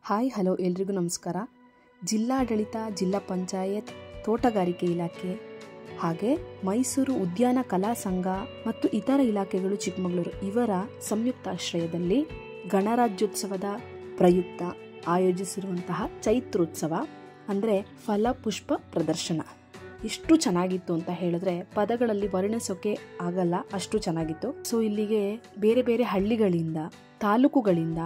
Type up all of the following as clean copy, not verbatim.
Hi hello ಎಲ್ರಿಗೂ ನಮಸ್ಕಾರ. ಜಿಲ್ಲಾಡಳಿತ, ಜಿಲ್ಲಾ ಪಂಚಾಯತ್, ತೋಟಗಾರಿಕೆ ಇಲಾಖೆ ಹಾಗೆ ಮೈಸೂರು ಉದ್ಯಾನ ಕಲಾ ಸಂಘ ಮತ್ತು ಇತರ ಇಲಾಖೆಗಳು ಚಿಕ್ಕಮಗಳೂರು ಇವರ ಸಂಯುಕ್ತಾಶ್ರಯದಲ್ಲಿ ಗಣರಾಜ್ಯೋತ್ಸವದ ಪ್ರಯುಕ್ತ ಆಯೋಜಿಸಿರುವಂತಹ ಚೈತ್ರೋತ್ಸವ ಅಂದರೆ ಫಲಪುಷ್ಪ ಪ್ರದರ್ಶನ ಎಷ್ಟು ಚೆನ್ನಾಗಿತ್ತು ಅಂತ ಹೇಳಿದ್ರೆ ಪದಗಳಲ್ಲಿ ವರ್ಣಿಸೋಕೆ ಆಗಲ್ಲ, ಅಷ್ಟು ಚೆನ್ನಾಗಿತ್ತು. ಸೊ ಇಲ್ಲಿಗೆ ಬೇರೆ ಬೇರೆ ಹಳ್ಳಿಗಳಿಂದ, ತಾಲೂಕುಗಳಿಂದ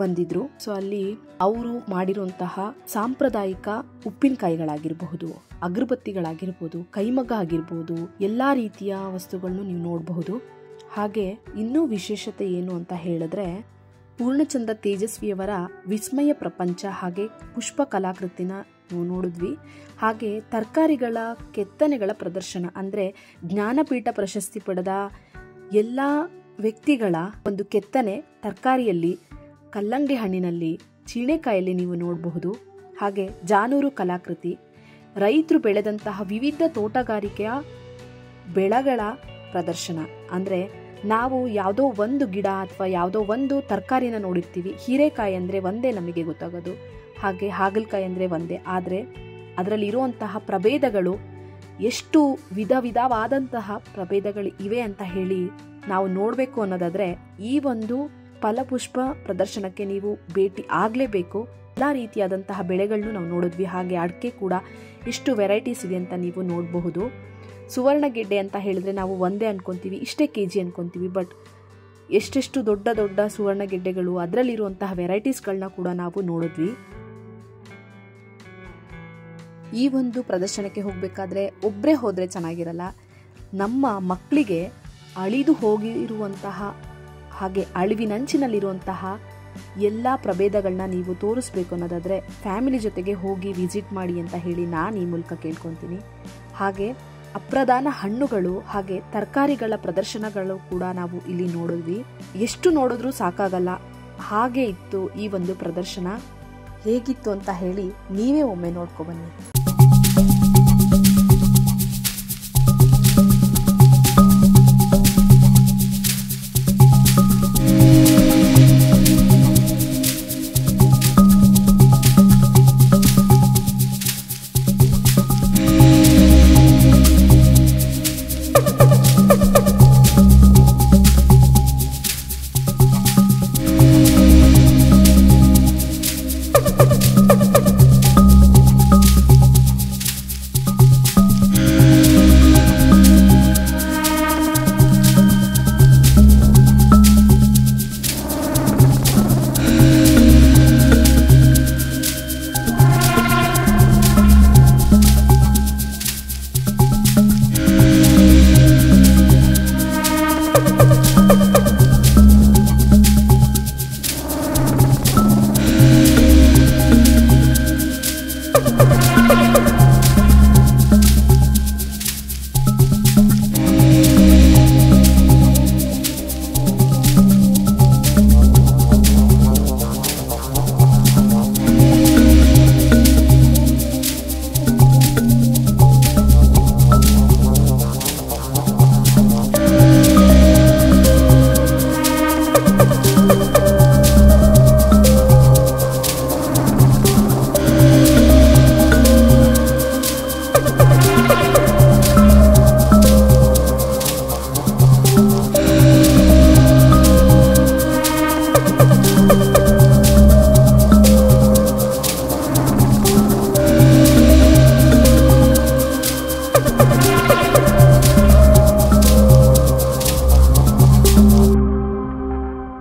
ಬಂದಿದ್ರು. ಸೊ ಅಲ್ಲಿ ಅವರು ಮಾಡಿರುವಂತಹ ಸಾಂಪ್ರದಾಯಿಕ ಉಪ್ಪಿನಕಾಯಿಗಳಾಗಿರಬಹುದು, ಅಗರಬತ್ತಿಗಳಾಗಿರ್ಬೋದು, ಕೈಮಗ್ಗ ಆಗಿರ್ಬೋದು, ಎಲ್ಲಾ ರೀತಿಯ ವಸ್ತುಗಳನ್ನು ನೀವು ನೋಡಬಹುದು. ಹಾಗೆ ಇನ್ನೂ ವಿಶೇಷತೆ ಏನು ಅಂತ ಹೇಳಿದ್ರೆ ಪೂರ್ಣಚಂದ್ರ ತೇಜಸ್ವಿಯವರ ವಿಸ್ಮಯ ಪ್ರಪಂಚ ಹಾಗೆ ಪುಷ್ಪ ಕಲಾಕೃತಿನ ನಾವು ನೋಡಿದ್ವಿ. ಹಾಗೆ ತರಕಾರಿಗಳ ಕೆತ್ತನೆಗಳ ಪ್ರದರ್ಶನ ಅಂದರೆ ಜ್ಞಾನಪೀಠ ಪ್ರಶಸ್ತಿ ಪಡೆದ ಎಲ್ಲ ವ್ಯಕ್ತಿಗಳ ಒಂದು ಕೆತ್ತನೆ ತರಕಾರಿಯಲ್ಲಿ, ಕಲ್ಲಂಗಡಿ ಹಣ್ಣಿನಲ್ಲಿ, ಚೀಣೆಕಾಯಲ್ಲಿ ನೀವು ನೋಡಬಹುದು. ಹಾಗೆ ಜಾನೂರು ಕಲಾಕೃತಿ, ರೈತರು ಬೆಳೆದಂತಹ ವಿವಿಧ ತೋಟಗಾರಿಕೆಯ ಬೆಳೆಗಳ ಪ್ರದರ್ಶನ. ಅಂದರೆ ನಾವು ಯಾವುದೋ ಒಂದು ಗಿಡ ಅಥವಾ ಯಾವುದೋ ಒಂದು ತರಕಾರಿನ ನೋಡಿರ್ತೀವಿ, ಹೀರೆಕಾಯಿ ಅಂದರೆ ಒಂದೇ ನಮಗೆ ಗೊತ್ತಾಗೋದು, ಹಾಗೆ ಹಾಗಲಕಾಯಿ ಅಂದರೆ ಒಂದೇ. ಆದರೆ ಅದರಲ್ಲಿ ಇರುವಂತಹ ಪ್ರಭೇದಗಳು ಎಷ್ಟು ವಿಧವಾದಂತಹ ಪ್ರಭೇದಗಳು ಇವೆ ಅಂತ ಹೇಳಿ ನಾವು ನೋಡಬೇಕು ಅನ್ನೋದಾದರೆ ಈ ಒಂದು ಫಲಪುಷ್ಪ ಪ್ರದರ್ಶನಕ್ಕೆ ನೀವು ಭೇಟಿ ಆಗಲೇಬೇಕು. ಎಲ್ಲ ರೀತಿಯಾದಂತಹ ಬೆಳೆಗಳನ್ನು ನಾವು ನೋಡಿದ್ವಿ. ಹಾಗೆ ಅಡಿಕೆ ಕೂಡ ಎಷ್ಟು ವೆರೈಟೀಸ್ ಇದೆ ಅಂತ ನೀವು ನೋಡಬಹುದು. ಸುವರ್ಣಗೆಡ್ಡೆ ಅಂತ ಹೇಳಿದ್ರೆ ನಾವು ಒಂದೇ ಅನ್ಕೊಂತೀವಿ, ಇಷ್ಟೇ kg ಅನ್ಕೊಂತೀವಿ. ಬಟ್ ಎಷ್ಟೆಷ್ಟು ದೊಡ್ಡ ದೊಡ್ಡ ಸುವರ್ಣಗೆಡ್ಡೆಗಳು, ಅದರಲ್ಲಿರುವಂತಹ ವೆರೈಟೀಸ್ಗಳನ್ನ ಕೂಡ ನಾವು ನೋಡಿದ್ವಿ. ಈ ಒಂದು ಪ್ರದರ್ಶನಕ್ಕೆ ಹೋಗಬೇಕಾದ್ರೆ ಒಬ್ಬರೇ ಹೋದರೆ ಚೆನ್ನಾಗಿರಲ್ಲ. ನಮ್ಮ ಮಕ್ಕಳಿಗೆ ಅಳಿದು ಹೋಗಿರುವಂತಹ ಹಾಗೆ ಅಳಿವಿನಂಚಿನಲ್ಲಿರುವಂತಹ ಎಲ್ಲ ಪ್ರಭೇದಗಳನ್ನ ನೀವು ತೋರಿಸ್ಬೇಕು ಅನ್ನೋದಾದರೆ ಫ್ಯಾಮಿಲಿ ಜೊತೆಗೆ ಹೋಗಿ ವಿಸಿಟ್ ಮಾಡಿ ಅಂತ ಹೇಳಿ ನಾನು ಈ ಮೂಲಕ ಕೇಳ್ಕೊತೀನಿ. ಹಾಗೆ ಅಪ್ರಧಾನ ಹಣ್ಣುಗಳು ಹಾಗೆ ತರಕಾರಿಗಳ ಪ್ರದರ್ಶನಗಳು ಕೂಡ ನಾವು ಇಲ್ಲಿ ನೋಡಿದ್ವಿ. ಎಷ್ಟು ನೋಡಿದ್ರೂ ಸಾಕಾಗಲ್ಲ, ಹಾಗೆ ಇತ್ತು ಈ ಒಂದು ಪ್ರದರ್ಶನ. ಹೇಗಿತ್ತು ಅಂತ ಹೇಳಿ ನೀವೇ ಒಮ್ಮೆ ನೋಡ್ಕೊಬನ್ನಿ.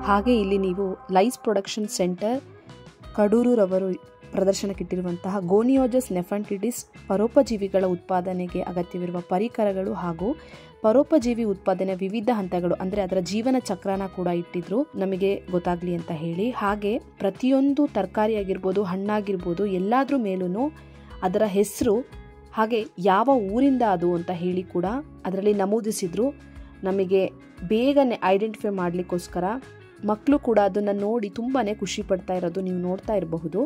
ಹಾಗೆ ಇಲ್ಲಿ ನೀವು ಲೈಸ್ ಪ್ರೊಡಕ್ಷನ್ ಸೆಂಟರ್ ಕಡೂರವರು ಪ್ರದರ್ಶನಕ್ಕಿಟ್ಟಿರುವಂತಹ ಗೋನಿಯೋಜಸ್ ನೆಫಂಟಿಡಿಸ್ ಪರೋಪಜೀವಿಗಳ ಉತ್ಪಾದನೆಗೆ ಅಗತ್ಯವಿರುವ ಪರಿಕರಗಳು ಹಾಗೂ ಪರೋಪಜೀವಿ ಉತ್ಪಾದನೆ ವಿವಿಧ ಹಂತಗಳು ಅಂದರೆ ಅದರ ಜೀವನ ಚಕ್ರನ ಕೂಡ ಇಟ್ಟಿದ್ರು ನಮಗೆ ಗೊತ್ತಾಗ್ಲಿ ಅಂತ ಹೇಳಿ. ಹಾಗೆ ಪ್ರತಿಯೊಂದು ತರಕಾರಿ ಆಗಿರ್ಬೋದು, ಹಣ್ಣಾಗಿರ್ಬೋದು, ಎಲ್ಲಾದ್ರ ಮೇಲೂ ಅದರ ಹೆಸರು ಹಾಗೆ ಯಾವ ಊರಿಂದ ಅದು ಅಂತ ಹೇಳಿ ಕೂಡ ಅದರಲ್ಲಿ ನಮೂದಿಸಿದ್ರು. ನಮಗೆ ಬೇಗನೆ ಐಡೆಂಟಿಫೈ ಮಾಡಲಿಕ್ಕೋಸ್ಕರ ಮಕ್ಕಳು ಕೂಡ ಅದನ್ನು ನೋಡಿ ತುಂಬಾನೇ ಖುಷಿ ಪಡ್ತಾ ಇರೋದು ನೀವು ನೋಡ್ತಾ ಇರಬಹುದು.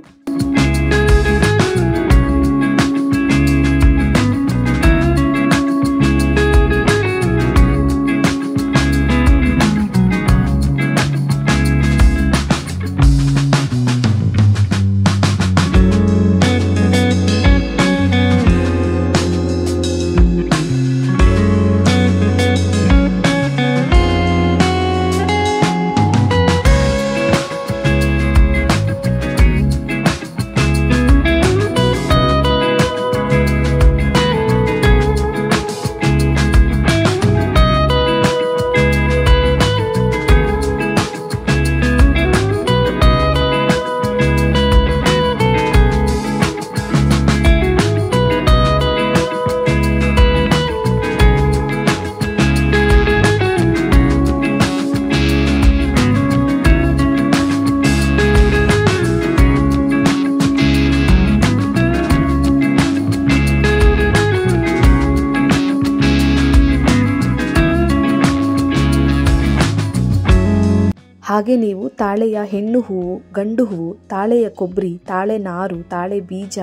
ಹಾಗೆ ನೀವು ತಾಳೆಯ ಹೆಣ್ಣು ಹೂವು, ಗಂಡು ಹೂವು, ತಾಳೆಯ ಕೊಬ್ಬರಿ, ತಾಳೆ ನಾರು, ತಾಳೆ ಬೀಜ,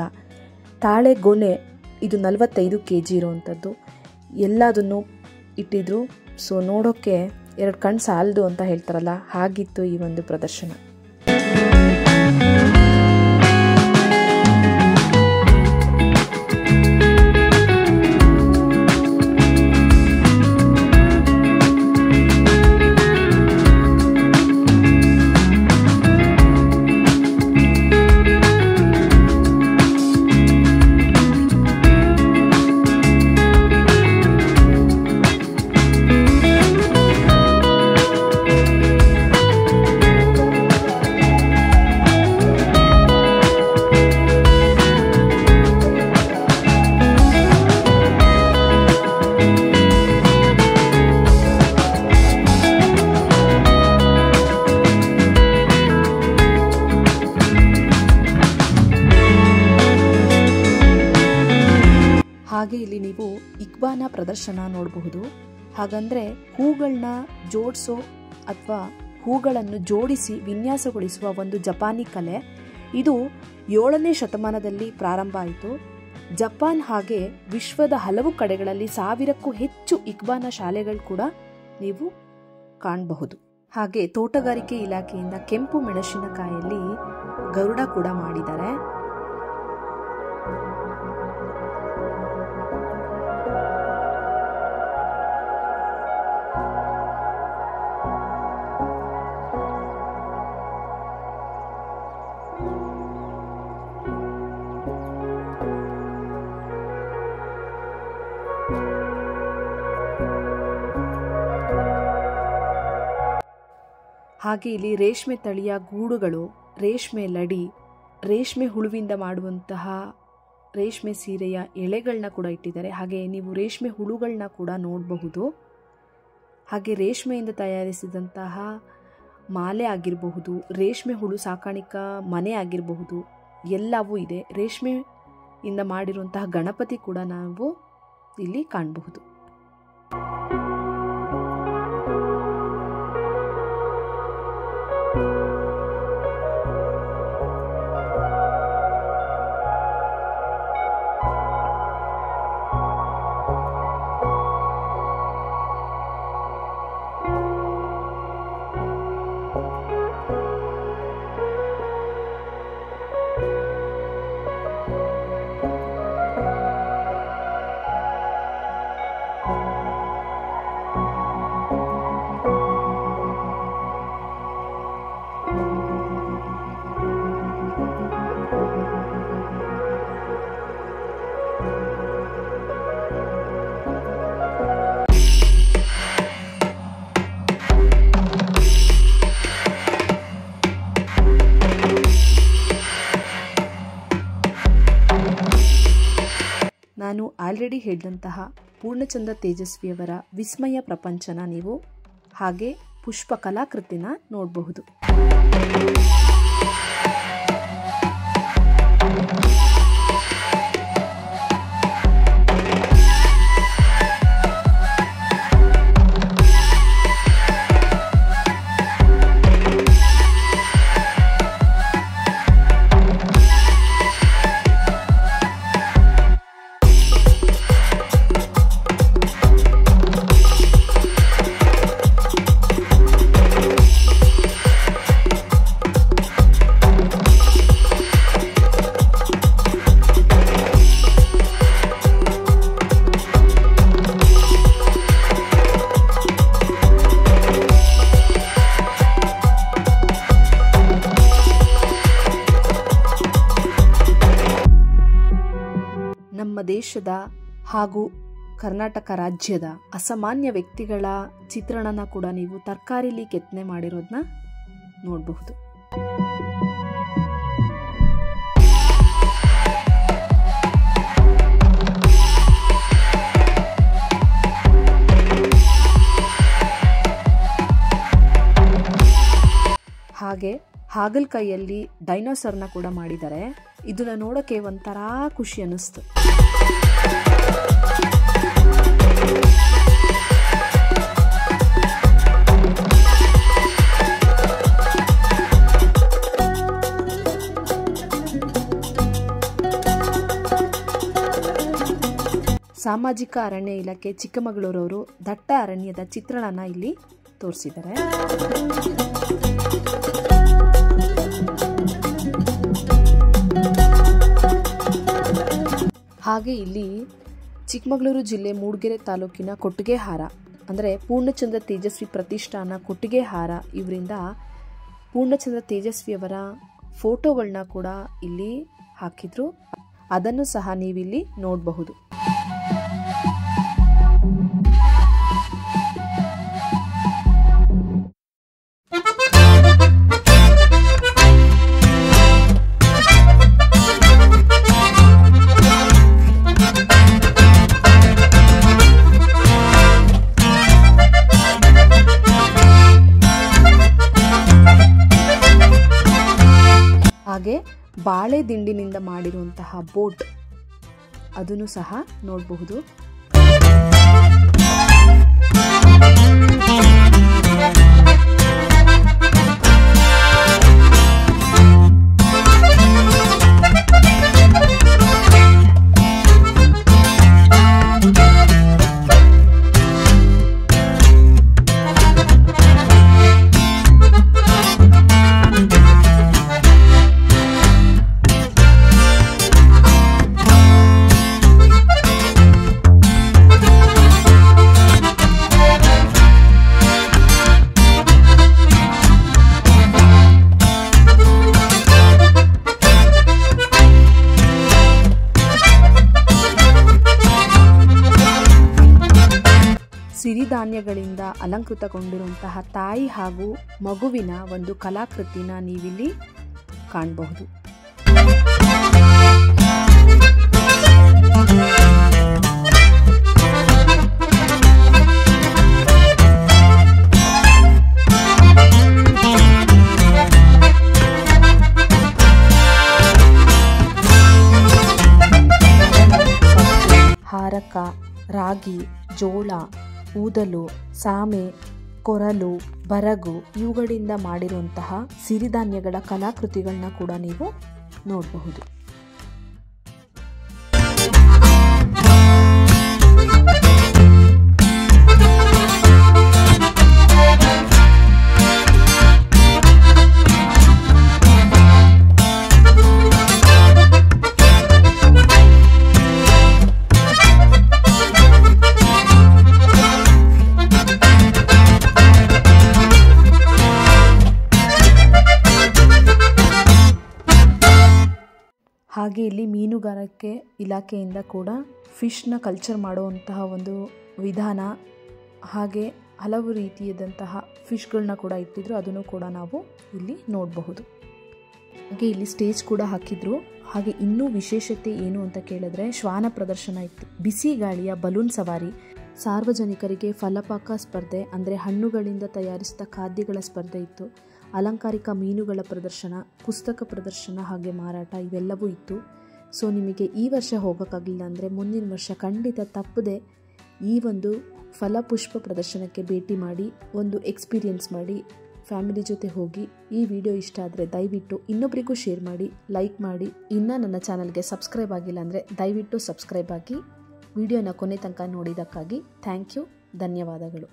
ತಾಳೆ ಗೊನೆ, ಇದು 45 kg ಇರುವಂಥದ್ದು ಎಲ್ಲದನ್ನು ಇಟ್ಟಿದ್ರು. ಸೊ ನೋಡೋಕ್ಕೆ 2 ಕಣ್ಣು ಸಾಲದು ಅಂತ ಹೇಳ್ತಾರಲ್ಲ, ಹಾಗಿತ್ತು ಈ ಒಂದು ಪ್ರದರ್ಶನ. ಹಾಗೆ ಇಲ್ಲಿ ನೀವು ಇಕ್ಬಾನ ಪ್ರದರ್ಶನ ನೋಡಬಹುದು. ಹಾಗಂದರೆ ಹೂಗಳನ್ನ ಜೋಡಿಸೋ ಅಥವಾ ಹೂಗಳನ್ನು ಜೋಡಿಸಿ ವಿನ್ಯಾಸಗೊಳಿಸುವ ಒಂದು ಜಪಾನಿ ಕಲೆ. ಇದು 7ನೇ ಶತಮಾನದಲ್ಲಿ ಪ್ರಾರಂಭ ಆಯಿತು. ಜಪಾನ್ ಹಾಗೆ ವಿಶ್ವದ ಹಲವು ಕಡೆಗಳಲ್ಲಿ 1000ಕ್ಕೂ ಹೆಚ್ಚು ಇಕ್ಬಾನ ಶಾಲೆಗಳು ಕೂಡ ನೀವು ಕಾಣಬಹುದು. ಹಾಗೆ ತೋಟಗಾರಿಕೆ ಇಲಾಖೆಯಿಂದ ಕೆಂಪು ಮೆಣಸಿನಕಾಯಲ್ಲಿ ಗರುಡ ಕೂಡ ಮಾಡಿದ್ದಾರೆ. ಹಾಗೆ ಇಲ್ಲಿ ರೇಷ್ಮೆ ತಳಿಯ ಗೂಡುಗಳು, ರೇಷ್ಮೆ ಲಡಿ, ರೇಷ್ಮೆ ಹುಳುವಿಂದ ಮಾಡುವಂತಹ ರೇಷ್ಮೆ ಸೀರೆಯ ಎಳೆಗಳನ್ನ ಕೂಡ ಇಟ್ಟಿದ್ದಾರೆ. ಹಾಗೆ ನೀವು ರೇಷ್ಮೆ ಹುಳುಗಳನ್ನ ಕೂಡ ನೋಡಬಹುದು. ಹಾಗೆ ರೇಷ್ಮೆಯಿಂದ ತಯಾರಿಸಿದಂತಹ ಮಾಲೆ ಆಗಿರಬಹುದು, ರೇಷ್ಮೆ ಹುಳು ಸಾಕಾಣಿಕಾ ಮನೆ ಆಗಿರಬಹುದು, ಎಲ್ಲವೂ ಇದೆ. ರೇಷ್ಮೆಯಿಂದ ಮಾಡಿರುವಂತಹ ಗಣಪತಿ ಕೂಡ ನಾವು ಇಲ್ಲಿ ಕಾಣಬಹುದು. ನಾನು ಆಲ್ರೆಡಿ ಹೇಳಿದಂತಹ ಪೂರ್ಣಚಂದ್ರ ತೇಜಸ್ವಿಯವರ ವಿಸ್ಮಯ ಪ್ರಪಂಚನ ನೀವು ಹಾಗೆ ಪುಷ್ಪ ಕಲಾಕೃತಿನ ನೋಡಬಹುದು. ನಮ್ಮ ದೇಶದ ಹಾಗೂ ಕರ್ನಾಟಕ ರಾಜ್ಯದ ಅಸಾಮಾನ್ಯ ವ್ಯಕ್ತಿಗಳ ಚಿತ್ರಣನ ಕೂಡ ನೀವು ತರಕಾರಿಲಿ ಕೆತ್ತನೆ ಮಾಡಿರೋದನ್ನ ನೋಡಬಹುದು. ಹಾಗೆ ಹಾಗಲಕಾಯಿಯಲ್ಲಿ ಡೈನೋಸರ್ನ ಕೂಡ ಮಾಡಿದ್ದಾರೆ. ಇದನ್ನ ನೋಡೋಕೆ ಒಂಥರ ಖುಷಿ ಅನ್ನಿಸ್ತು. ಸಾಮಾಜಿಕ ಅರಣ್ಯ ಇಲಾಖೆ ಚಿಕ್ಕಮಗಳೂರವರು ದಟ್ಟ ಅರಣ್ಯದ ಚಿತ್ರಣನ ಇಲ್ಲಿ ತೋರಿಸಿದ್ದಾರೆ. ಹಾಗೆ ಇಲ್ಲಿ ಚಿಕ್ಕಮಗಳೂರು ಜಿಲ್ಲೆ ಮೂಡಿಗೆರೆ ತಾಲೂಕಿನ ಕೊಟ್ಟಿಗೆಹಾರ ಅಂದರೆ ಪೂರ್ಣಚಂದ್ರ ತೇಜಸ್ವಿ ಪ್ರತಿಷ್ಠಾನ ಕೊಟ್ಟಿಗೆಹಾರ ಇವರಿಂದ ಪೂರ್ಣಚಂದ್ರ ತೇಜಸ್ವಿಯವರ ಫೋಟೋಗಳನ್ನ ಕೂಡ ಇಲ್ಲಿ ಹಾಕಿದ್ರು. ಅದನ್ನು ಸಹ ನೀವಿಲ್ಲಿ ನೋಡಬಹುದು. ಹಾಗೆ ಬಾಳೆ ದಿಂಡಿನಿಂದ ಮಾಡಿರುವಂತಹ ಬೋಟ್ ಅದನ್ನು ಸಹ ನೋಡಬಹುದು. ಸಿರಿಧಾನ್ಯಗಳಿಂದ ಅಲಂಕೃತಗೊಂಡಿರುವಂತಹ ತಾಯಿ ಹಾಗೂ ಮಗುವಿನ ಒಂದು ಕಲಾಕೃತಿನ ನೀವಿಲ್ಲಿ ಕಾಣಬಹುದು. ಹಾರಕ, ರಾಗಿ, ಜೋಳ, ಊದಲು, ಸಾಮೆ, ಕೊರಲು, ಬರಗು ಇವುಗಳಿಂದ ಮಾಡಿರುವಂತಹ ಸಿರಿಧಾನ್ಯಗಳ ಕಲಾಕೃತಿಗಳನ್ನ ಕೂಡ ನೀವು ನೋಡಬಹುದು. ಹಾಗೆ ಇಲ್ಲಿ ಮೀನುಗಾರಿಕೆ ಇಲಾಖೆಯಿಂದ ಕೂಡ ಫಿಶ್ನ ಕಲ್ಚರ್ ಮಾಡುವಂತಹ ಒಂದು ವಿಧಾನ ಹಾಗೆ ಹಲವು ರೀತಿಯಾದಂತಹ ಫಿಶ್ಗಳನ್ನ ಕೂಡ ಇಟ್ಟಿದ್ರು. ಅದನ್ನು ಕೂಡ ನಾವು ಇಲ್ಲಿ ನೋಡಬಹುದು. ಹಾಗೆ ಇಲ್ಲಿ ಸ್ಟೇಜ್ ಕೂಡ ಹಾಕಿದ್ರು. ಹಾಗೆ ಇನ್ನೂ ವಿಶೇಷತೆ ಏನು ಅಂತ ಕೇಳಿದ್ರೆ ಶ್ವಾನ ಪ್ರದರ್ಶನ ಇತ್ತು, ಬಿಸಿ ಗಾಳಿಯ ಬಲೂನ್ ಸವಾರಿ, ಸಾರ್ವಜನಿಕರಿಗೆ ಫಲಪಾಕ ಸ್ಪರ್ಧೆ ಅಂದರೆ ಹಣ್ಣುಗಳಿಂದ ತಯಾರಿಸಿದ ಖಾದ್ಯಗಳ ಸ್ಪರ್ಧೆ ಇತ್ತು, ಅಲಂಕಾರಿಕ ಮೀನುಗಳ ಪ್ರದರ್ಶನ, ಪುಸ್ತಕ ಪ್ರದರ್ಶನ ಹಾಗೆ ಮಾರಾಟ ಇವೆಲ್ಲವೂ ಇತ್ತು. ಸೊ ನಿಮಗೆ ಈ ವರ್ಷ ಹೋಗೋಕ್ಕಾಗಲಿಲ್ಲ ಅಂದರೆ ಮುಂದಿನ ವರ್ಷ ಖಂಡಿತ ತಪ್ಪದೆ ಈ ಒಂದು ಫಲಪುಷ್ಪ ಪ್ರದರ್ಶನಕ್ಕೆ ಭೇಟಿ ಮಾಡಿ ಒಂದು ಎಕ್ಸ್ಪೀರಿಯನ್ಸ್ ಮಾಡಿ ಫ್ಯಾಮಿಲಿ ಜೊತೆ ಹೋಗಿ. ಈ ವಿಡಿಯೋ ಇಷ್ಟ ಆದರೆ ದಯವಿಟ್ಟು ಇನ್ನೊಬ್ಬರಿಗೂ ಶೇರ್ ಮಾಡಿ, ಲೈಕ್ ಮಾಡಿ. ಇನ್ನೂ ನನ್ನ ಚಾನಲ್ಗೆ ಸಬ್ಸ್ಕ್ರೈಬ್ ಆಗಿಲ್ಲ ಅಂದರೆ ದಯವಿಟ್ಟು ಸಬ್ಸ್ಕ್ರೈಬ್ ಆಗಿ. ವಿಡಿಯೋನ ಕೊನೆ ತನಕ ನೋಡಿದ್ದಕ್ಕಾಗಿ ಥ್ಯಾಂಕ್ ಯು, ಧನ್ಯವಾದಗಳು.